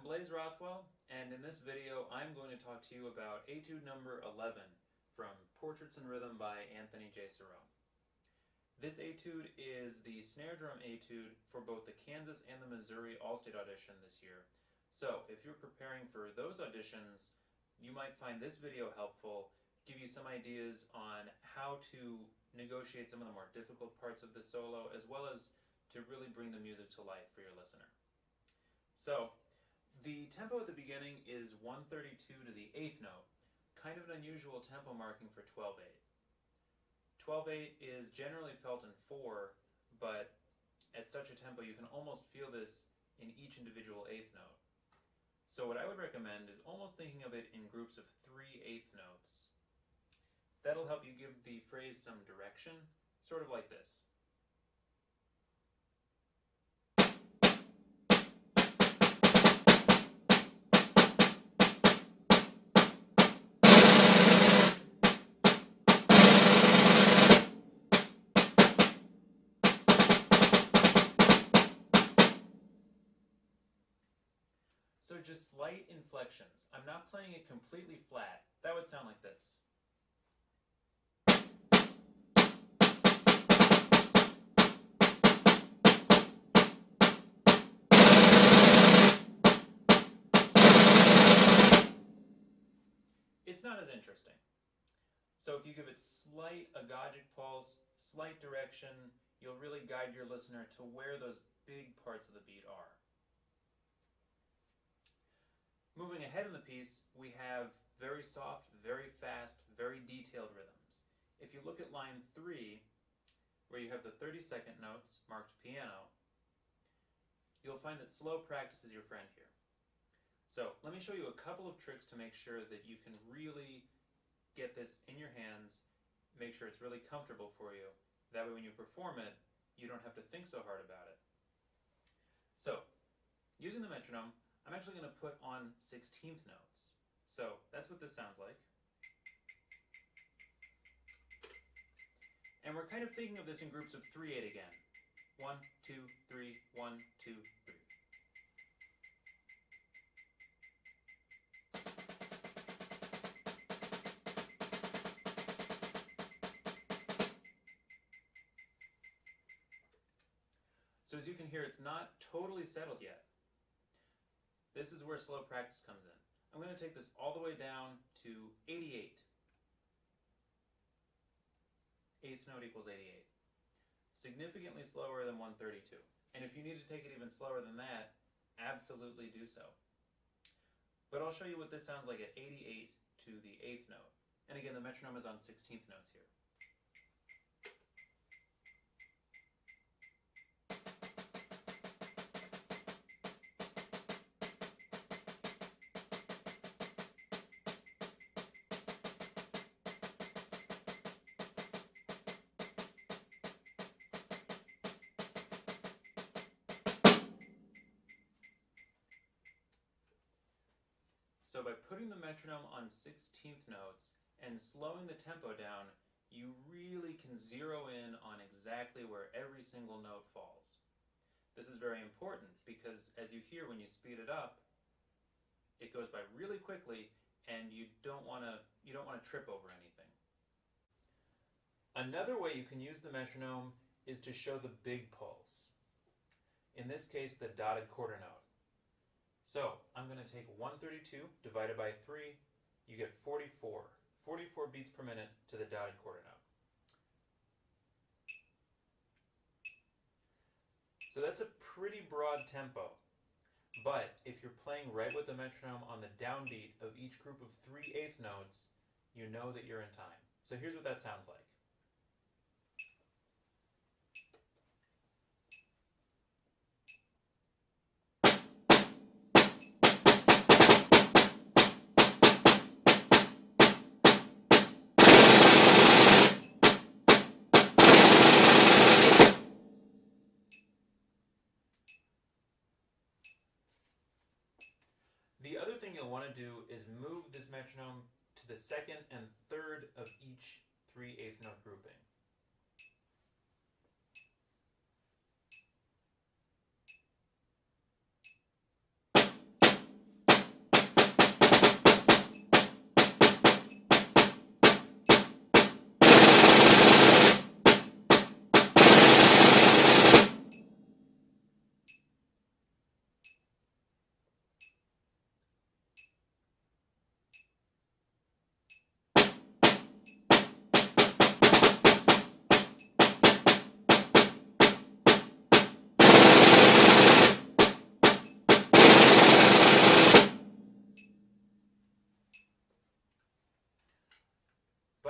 I'm Blaise Rothwell, and in this video I'm going to talk to you about Etude number 11 from Portraits in Rhythm by Anthony Cirone. This etude is the snare drum etude for both the Kansas and the Missouri All-State audition this year. So if you're preparing for those auditions, you might find this video helpful, give you some ideas on how to negotiate some of the more difficult parts of the solo, as well as to really bring the music to life for your listener. So, the tempo at the beginning is 132 to the 8th note, kind of an unusual tempo marking for 12/8. 12/8 is generally felt in 4, but at such a tempo you can almost feel this in each individual 8th note. So what I would recommend is almost thinking of it in groups of 3 8th notes. That'll help you give the phrase some direction, sort of like this. So just slight inflections. I'm not playing it completely flat. That would sound like this. It's not as interesting. So if you give it slight agogic pulse, slight direction, you'll really guide your listener to where those big parts of the beat are. Moving ahead in the piece, we have very soft, very fast, very detailed rhythms. If you look at line 3, where you have the 32nd notes marked piano, you'll find that slow practice is your friend here. So let me show you a couple of tricks to make sure that you can really get this in your hands, make sure it's really comfortable for you. That way when you perform it, you don't have to think so hard about it. So, using the metronome, I'm actually going to put on 16th notes. So that's what this sounds like. And we're kind of thinking of this in groups of 3/8 again. 1, 2, 3, 1, 2, 3. So as you can hear, it's not totally settled yet. This is where slow practice comes in. I'm going to take this all the way down to 88. 8th note equals 88. Significantly slower than 132. And if you need to take it even slower than that, absolutely do so. But I'll show you what this sounds like at 88 to the 8th note. And again, the metronome is on 16th notes here. So by putting the metronome on 16th notes and slowing the tempo down, you really can zero in on exactly where every single note falls. This is very important because, as you hear when you speed it up, it goes by really quickly and you don't want to trip over anything. Another way you can use the metronome is to show the big pulse. In this case, the dotted quarter note. So I'm going to take 132 divided by 3, you get 44. 44 beats per minute to the dotted quarter note. So that's a pretty broad tempo. But if you're playing right with the metronome on the downbeat of each group of 3 8th notes, you know that you're in time. So here's what that sounds like. The other thing you'll want to do is move this metronome to the 2nd and 3rd of each 3 8th note grouping.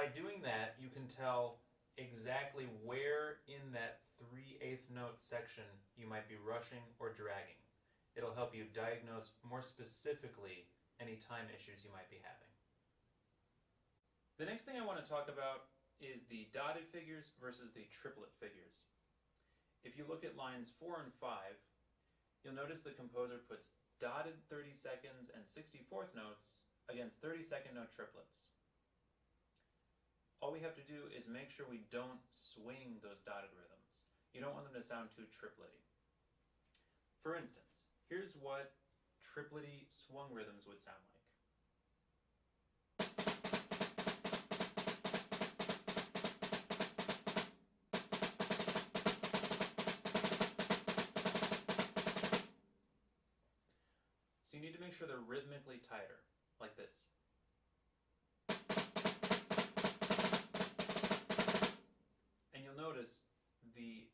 By doing that, you can tell exactly where in that 3/8 note section you might be rushing or dragging. It'll help you diagnose more specifically any time issues you might be having. The next thing I want to talk about is the dotted figures versus the triplet figures. If you look at lines 4 and 5, you'll notice the composer puts dotted 32nds and 64th notes against 32nd note triplets. All we have to do is make sure we don't swing those dotted rhythms. You don't want them to sound too triplety. For instance, here's what triplety swung rhythms would sound like. So you need to make sure they're rhythmically tighter, like this. And you'll notice the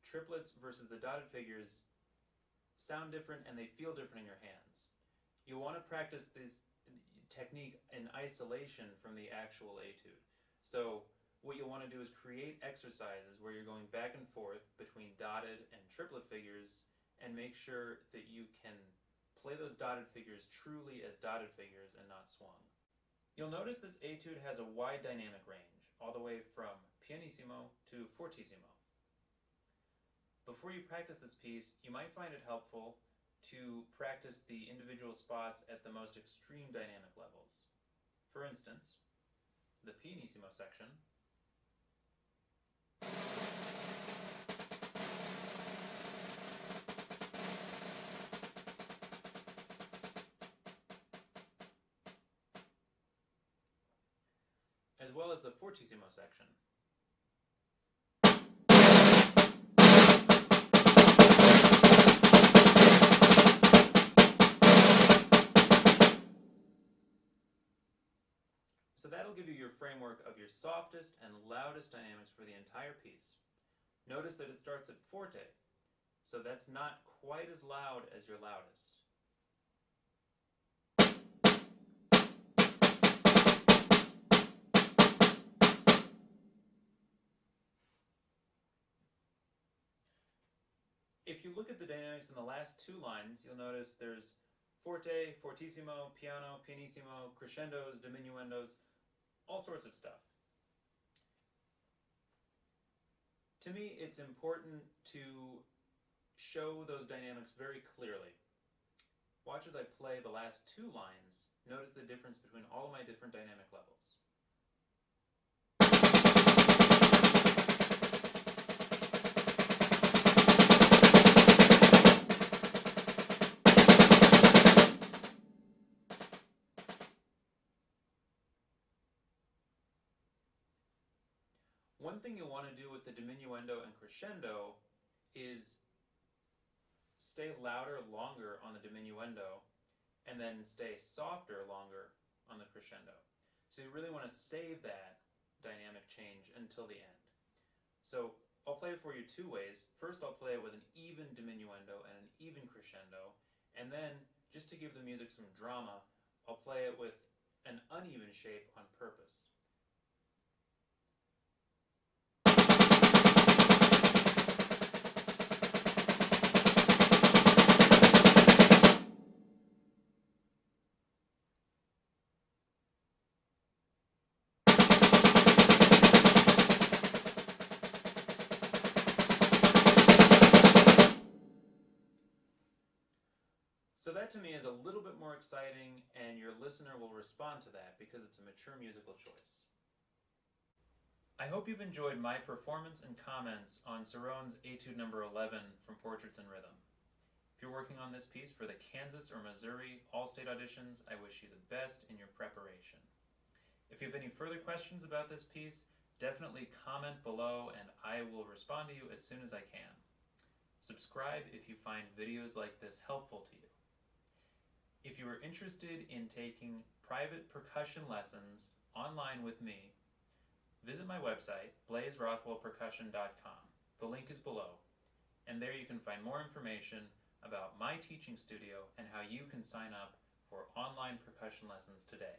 triplets versus the dotted figures sound different and they feel different in your hands. You want to practice this technique in isolation from the actual etude. So what you'll want to do is create exercises where you're going back and forth between dotted and triplet figures and make sure that you can play those dotted figures truly as dotted figures and not swung. You'll notice this etude has a wide dynamic range, all the way from pianissimo to fortissimo. Before you practice this piece, you might find it helpful to practice the individual spots at the most extreme dynamic levels. For instance, the pianissimo section as well as the fortissimo section. So that'll give you your framework of your softest and loudest dynamics for the entire piece. Notice that it starts at forte, so that's not quite as loud as your loudest. If you look at the dynamics in the last two lines, you'll notice there's forte, fortissimo, piano, pianissimo, crescendos, diminuendos, all sorts of stuff. To me, it's important to show those dynamics very clearly. Watch as I play the last two lines. Notice the difference between all of my different dynamic levels. One thing you'll want to do with the diminuendo and crescendo is stay louder longer on the diminuendo and then stay softer longer on the crescendo. So you really want to save that dynamic change until the end. So I'll play it for you two ways. First, I'll play it with an even diminuendo and an even crescendo, and then, just to give the music some drama, I'll play it with an uneven shape on purpose. So that to me is a little bit more exciting, and your listener will respond to that because it's a mature musical choice. I hope you've enjoyed my performance and comments on Cirone's Etude No. 11 from Portraits in Rhythm. If you're working on this piece for the Kansas or Missouri All-State auditions, I wish you the best in your preparation. If you have any further questions about this piece, definitely comment below and I will respond to you as soon as I can. Subscribe if you find videos like this helpful to you. If you are interested in taking private percussion lessons online with me, visit my website, blaiserothwellpercussion.com. The link is below, and there you can find more information about my teaching studio and how you can sign up for online percussion lessons today.